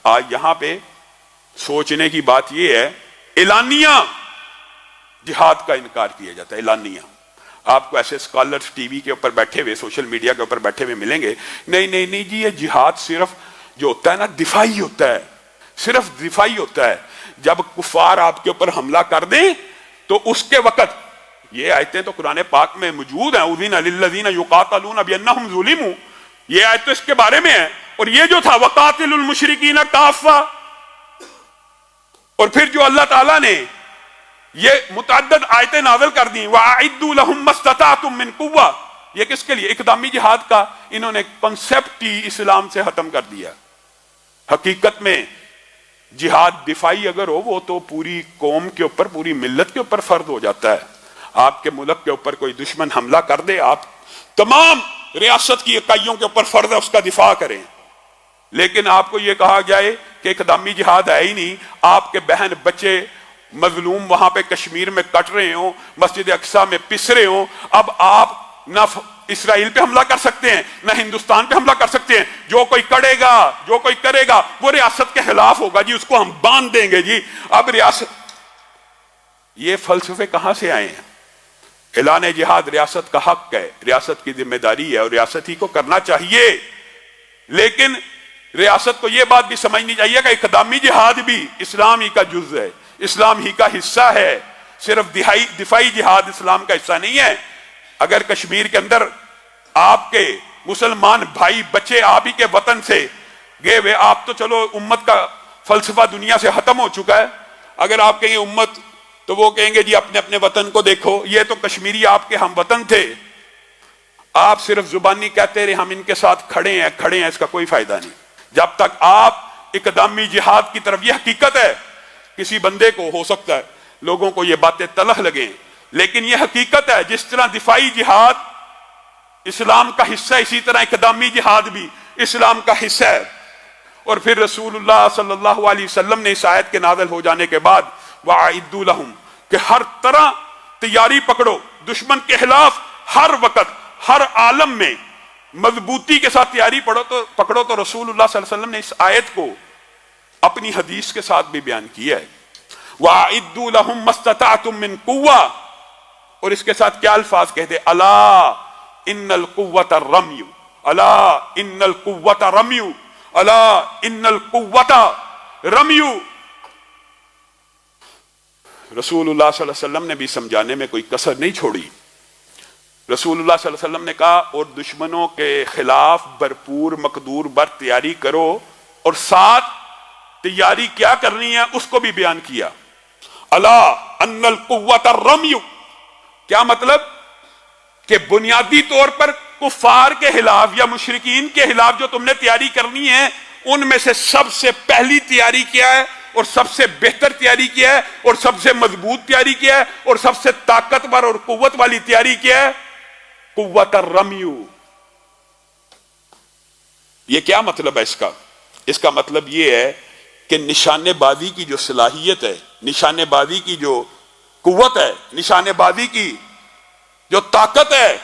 آج یہاں پہ سوچنے کی بات یہ ہے، اعلانیہ جہاد کا انکار کیا جاتا ہے، اعلانیہ۔ آپ کو ایسے اسکالرز ٹی وی کے اوپر بیٹھے ہوئے، سوشل میڈیا کے اوپر بیٹھے ہوئے ملیں گے، نہیں جی یہ جہاد صرف جو ہوتا ہے نا دفاعی ہوتا ہے، صرف دفاعی ہوتا ہے۔ جب کفار آپ کے اوپر حملہ کر دیں تو اس کے وقت، یہ آیتیں تو قرآن پاک میں موجود ہیں، اذن للذین یقاتلون بانہم ظلموا، یہ آیت تو اس کے بارے میں ہے۔ اور یہ جو تھا وقاتلوا المشرکین کافہ، اور پھر جو اللہ تعالیٰ نے یہ متعدد آیتیں نازل کر دیں، وَأَعِدُّوا لَهُم مَّا اسْتَطَعْتُم مِّن قُوَّةٍ، یہ کس کے لیے؟ اقدامی جہاد کا انہوں نے کنسپٹ ہی اسلام سے ختم کر دیا۔ حقیقت میں جہاد دفاعی اگر ہو وہ تو پوری قوم کے اوپر، پوری ملت کے اوپر فرض ہو جاتا ہے۔ آپ کے ملک کے اوپر کوئی دشمن حملہ کر دے، آپ تمام ریاست کی اکائیوں کے اوپر فرض ہے اس کا دفاع کریں۔ لیکن آپ کو یہ کہا جائے کہ اقدامی جہاد ہے ہی نہیں، آپ کے بہن بچے مظلوم وہاں پہ کشمیر میں کٹ رہے ہوں، مسجد اقصی میں پس رہے ہوں، اب آپ نہ اسرائیل پہ حملہ کر سکتے ہیں نہ ہندوستان پہ حملہ کر سکتے ہیں۔ جو کوئی کرے گا وہ ریاست کے خلاف ہوگا جی، اس کو ہم باندھ دیں گے جی۔ اب ریاست، یہ فلسفے کہاں سے آئے ہیں؟ اعلان جہاد ریاست کا حق ہے، ریاست کی ذمہ داری ہے اور ریاست ہی کو کرنا چاہیے۔ لیکن ریاست کو یہ بات بھی سمجھنی چاہیے کہ اقدامی جہاد بھی اسلام ہی کا جز ہے، اسلام ہی کا حصہ ہے، صرف دفاعی جہاد اسلام کا حصہ نہیں ہے۔ اگر کشمیر کے اندر آپ کے مسلمان بھائی بچے آپ ہی کے وطن سے گئے ہوئے، آپ تو چلو امت کا فلسفہ دنیا سے ختم ہو چکا ہے، اگر آپ کہیں امت تو وہ کہیں گے جی اپنے اپنے وطن کو دیکھو، یہ تو کشمیری آپ کے ہم وطن تھے، آپ صرف زبانی کہتے رہے ہم ان کے ساتھ کھڑے ہیں، اس کا کوئی فائدہ نہیں۔ جب تک آپ اقدامی جہاد کی طرف، یہ حقیقت ہے، کسی بندے کو ہو سکتا ہے لوگوں کو یہ باتیں تلخ لگیں، لیکن یہ حقیقت ہے، جس طرح دفاعی جہاد اسلام کا حصہ ہے، اسی طرح اقدامی جہاد بھی اسلام کا حصہ ہے۔ اور پھر رسول اللہ صلی اللہ علیہ وسلم نے اس آیت کے نازل ہو جانے کے بعد وَأَعِدُّوا لَهُمْ کہ ہر طرح تیاری پکڑو دشمن کے خلاف، ہر وقت ہر عالم میں مضبوطی کے ساتھ تیاری پکڑو۔ تو رسول اللہ صلی اللہ علیہ وسلم نے اس آیت کو اپنی حدیث کے ساتھ بھی بیان کیا ہے، وَأَعِدُّوا لَهُم مَّا اسْتَطَعْتُم مِّن قُوَّةٍ، اور اس کے ساتھ کیا الفاظ کہتے؟ الا ان القوۃ الرمی، الا ان القوۃ رمی، الا ان القوۃ رمی۔ رسول اللہ صلی اللہ علیہ وسلم نے بھی سمجھانے میں کوئی کسر نہیں چھوڑی۔ رسول اللہ صلی اللہ علیہ وسلم نے کہا اور دشمنوں کے خلاف بھرپور مقدور بر تیاری کرو، اور ساتھ تیاری کیا کرنی ہے اس کو بھی بیان کیا۔ الا ان القوۃ الرمی، کیا مطلب؟ کہ بنیادی طور پر کفار کے خلاف یا مشرکین کے خلاف جو تم نے تیاری کرنی ہے، ان میں سے سب سے پہلی تیاری کیا ہے اور سب سے بہتر تیاری کیا ہے اور سب سے مضبوط تیاری کیا ہے اور سب سے طاقتور اور قوت والی تیاری کیا ہے؟ قوت الرمی۔ یہ کیا مطلب ہے اس کا؟ اس کا مطلب یہ ہے کہ نشانے بازی کی جو صلاحیت ہے، نشانے بازی کی جو قوت ہے، نشانے بازی کی جو طاقت ہے،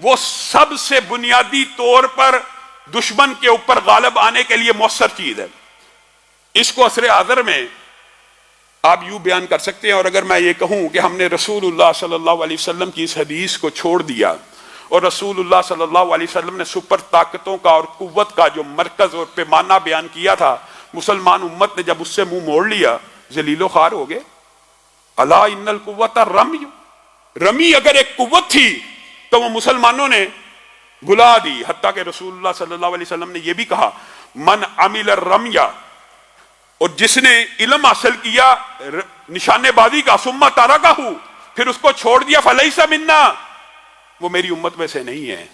وہ سب سے بنیادی طور پر دشمن کے اوپر غالب آنے کے لیے مؤثر چیز ہے۔ اس کو عصر حاضر میں آپ یوں بیان کر سکتے ہیں، اور اگر میں یہ کہوں کہ ہم نے رسول اللہ صلی اللہ علیہ وسلم کی اس حدیث کو چھوڑ دیا اور رسول اللہ صلی اللہ علیہ وسلم نے سپر طاقتوں کا اور قوت کا جو مرکز اور پیمانہ بیان کیا تھا، مسلمان امت نے جب اس سے منہ موڑ لیا، ذلیل و خوار ہو گئے۔ الا ان القوۃ الرمی، رمی اگر ایک قوت تھی تو وہ مسلمانوں نے بھلا دی، حتیٰ کہ رسول اللہ صلی اللہ علیہ وسلم نے یہ بھی کہا من عمل الرمی، اور جس نے علم حاصل کیا نشانے بازی کا، ثم ترکہ، پھر اس کو چھوڑ دیا، فلیس منا، وہ میری امت میں سے نہیں ہے۔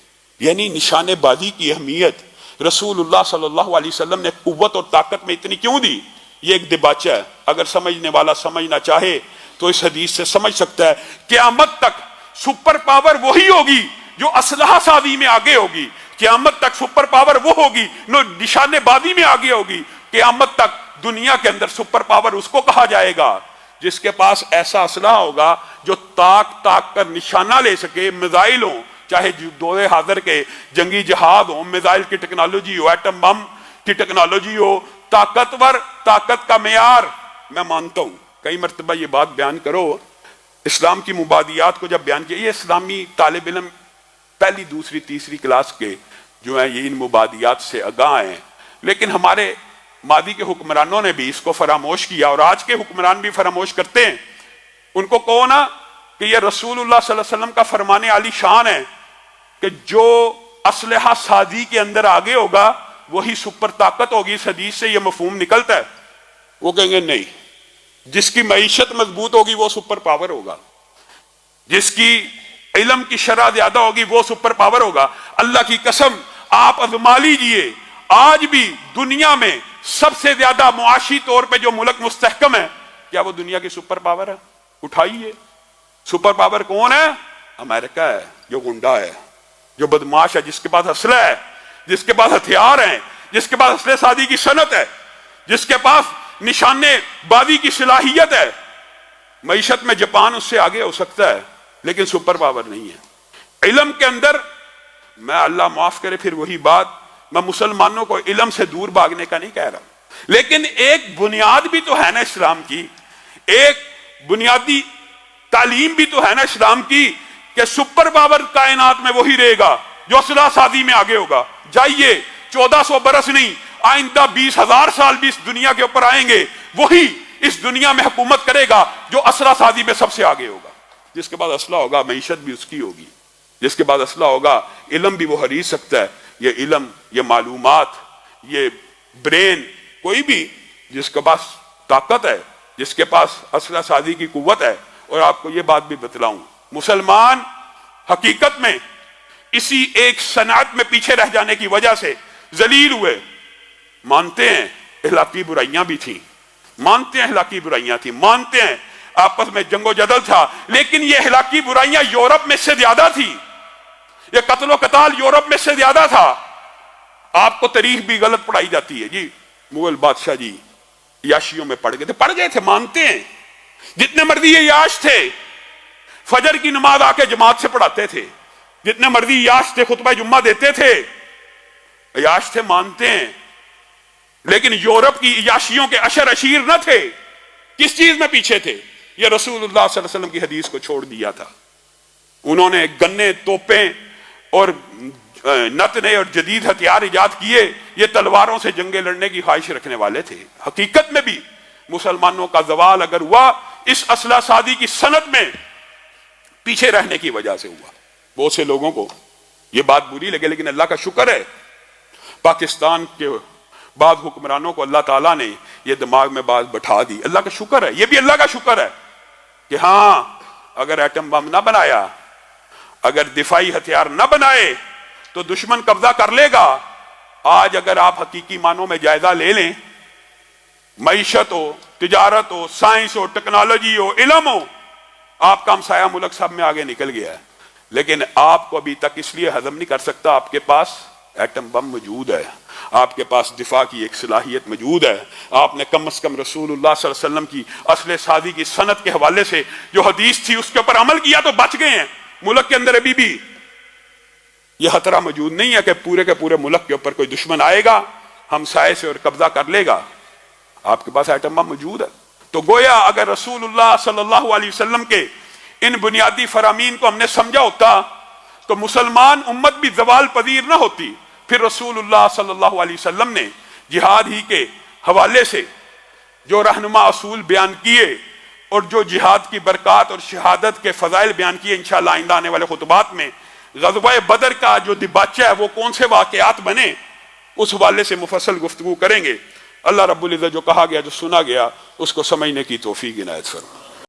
یعنی نشانے بازی کی اہمیت رسول اللہ صلی اللہ علیہ وسلم نے قوت اور طاقت میں اتنی کیوں دی؟ یہ ایک دباچہ ہے، اگر سمجھنے والا سمجھنا چاہے تو اس حدیث سے سمجھ سکتا ہے۔ قیامت تک سپر پاور وہی ہوگی جو اسلحہ سازی میں آگے ہوگی، قیامت تک سپر پاور وہ ہوگی جو نشانے بازی میں آگے ہوگی، قیامت تک دنیا کے اندر سپر پاور اس کو کہا جائے گا جس کے پاس ایسا اسلحہ ہوگا جو تاک کر نشانہ لے سکے، میزائل ہوں، چاہے دور حاضر کے جنگی جہاد ہوں، میزائل کی ٹیکنالوجی ہو، ایٹم بم کی ٹیکنالوجی ہو، طاقتور طاقت کا معیار میں مانتا ہوں، کئی مرتبہ یہ بات بیان کرو، اسلام کی مبادیات کو جب بیان کیا، یہ اسلامی طالب علم پہلی دوسری تیسری کلاس کے جو ہیں یہ ان مبادیات سے آگاہ ہیں، لیکن ہمارے ماضی کے حکمرانوں نے بھی اس کو فراموش کیا، اور آج کے حکمران بھی فراموش کرتے ہیں۔ ان کو کہو نا کہ یہ رسول اللہ صلی اللہ علیہ وسلم کا فرمان عالی شان ہے کہ جو اسلحہ سازی کے اندر آگے ہوگا وہی سپر طاقت ہوگی، اس حدیث سے یہ مفہوم نکلتا ہے۔ وہ کہیں گے نہیں، جس کی معیشت مضبوط ہوگی وہ سپر پاور ہوگا، جس کی علم کی شرح زیادہ ہوگی وہ سپر پاور ہوگا۔ اللہ کی قسم آپ آزما لیجئے، آج بھی دنیا میں سب سے زیادہ معاشی طور پہ جو ملک مستحکم ہے، کیا وہ دنیا کی سپر پاور ہے؟ اٹھائیے، سپر پاور کون ہے؟ امریکہ ہے، جو گنڈا ہے، جو بدماش ہے، جس کے پاس اسلحہ ہے، جس کے پاس ہتھیار ہیں، جس کے پاس اسلحہ سازی کی صنعت ہے، جس کے پاس نشانے بازی کی صلاحیت ہے۔ معیشت میں جاپان اس سے آگے ہو سکتا ہے لیکن سپر پاور نہیں ہے۔ علم کے اندر میں اللہ معاف کرے پھر وہی بات، میں مسلمانوں کو علم سے دور بھاگنے کا نہیں کہہ رہا، لیکن ایک بنیاد بھی تو ہے نا اسلام کی، ایک بنیادی تعلیم بھی تو ہے نا اسلام کی کہ سپر پاور کائنات میں وہی رہے گا جو اسلحہ سازی میں آگے ہوگا۔ جائیے 1400 برس نہیں، آئندہ 20,000 سال بھی اس دنیا کے اوپر آئیں گے، وہی اس دنیا میں حکومت کرے گا جو اسلحہ سازی میں سب سے آگے ہوگا۔ جس کے بعد اسلحہ ہوگا معیشت بھی اس کی ہوگی، جس کے بعد اسلحہ ہوگا علم بھی وہ خرید سکتا ہے۔ یہ علم، یہ معلومات، یہ برین، کوئی بھی جس کے پاس طاقت ہے، جس کے پاس اسلحہ سازی کی قوت ہے۔ اور آپ کو یہ بات بھی بتلاؤں، مسلمان حقیقت میں اسی ایک صنعت میں پیچھے رہ جانے کی وجہ سے ذلیل ہوئے۔ مانتے ہیں اخلاقی برائیاں بھی تھیں، مانتے ہیں اخلاقی برائیاں تھیں، مانتے ہیں آپس میں جنگ و جدل تھا، لیکن یہ اخلاقی برائیاں یورپ میں سے زیادہ تھی، یہ قتل و قتال یورپ میں سے زیادہ تھا۔ آپ کو تاریخ بھی غلط پڑھائی جاتی ہے، جی مغل بادشاہ جی یاشیوں میں پڑ گئے تھے، مانتے ہیں جتنے مرضی یہ یاش تھے فجر کی نماز آ کے جماعت سے پڑھاتے تھے، جتنے مرضی یاش تھے خطبہ جمعہ دیتے تھے، یاش تھے، مانتے ہیں، لیکن یورپ کی یاشیوں کے اشر اشیر نہ تھے۔ کس چیز میں پیچھے تھے؟ یہ رسول اللہ صلی اللہ علیہ وسلم کی حدیث کو چھوڑ دیا تھا۔ انہوں نے گنے، توپیں اور نتنے اور جدید ہتھیار ایجاد کیے، یہ تلواروں سے جنگیں لڑنے کی خواہش رکھنے والے تھے۔ حقیقت میں بھی مسلمانوں کا زوال اگر ہوا اس اسلحہ سازی کی صنعت میں پیچھے رہنے کی وجہ سے ہوا۔ بہت سے لوگوں کو یہ بات بری لگے، لیکن اللہ کا شکر ہے پاکستان کے بعض حکمرانوں کو اللہ تعالیٰ نے یہ دماغ میں بات بٹھا دی۔ اللہ کا شکر ہے، یہ بھی اللہ کا شکر ہے کہ ہاں اگر ایٹم بم نہ بنایا، اگر دفاعی ہتھیار نہ بنائے تو دشمن قبضہ کر لے گا۔ آج اگر آپ حقیقی معنوں میں جائزہ لے لیں، معیشت ہو، تجارت ہو، سائنس ہو، ٹیکنالوجی ہو، علم ہو، آپ کا ہمسایہ ملک سب میں آگے نکل گیا ہے، لیکن آپ کو ابھی تک اس لیے ہضم نہیں کر سکتا، آپ کے پاس ایٹم بم موجود ہے، آپ کے پاس دفاع کی ایک صلاحیت موجود ہے۔ آپ نے کم از کم رسول اللہ صلی اللہ علیہ وسلم کی اسلحہ سازی کی صنعت کے حوالے سے جو حدیث تھی اس کے اوپر عمل کیا تو بچ گئے ہیں۔ ملک کے اندر ابھی بھی یہ خطرہ موجود نہیں ہے کہ پورے کے پورے ملک کے اوپر کوئی دشمن آئے گا ہمسائے سے اور قبضہ کر لے گا۔ آپ کے پاس ایٹم بم موجود ہے۔ تو گویا اگر رسول اللہ صلی اللہ علیہ وسلم کے ان بنیادی فرامین کو ہم نے سمجھا ہوتا تو مسلمان امت بھی زوال پذیر نہ ہوتی۔ پھر رسول اللہ صلی اللہ علیہ وسلم نے جہاد ہی کے حوالے سے جو رہنما اصول بیان کیے اور جو جہاد کی برکات اور شہادت کے فضائل بیان کیے، انشاءاللہ آئندہ آنے والے خطبات میں غزوہ بدر کا جو دباچہ ہے وہ کون سے واقعات بنے اس حوالے سے مفصل گفتگو کریں گے۔ اللہ رب العزت جو کہا گیا، جو سنا گیا، اس کو سمجھنے کی توفیق عنایت فرمائے۔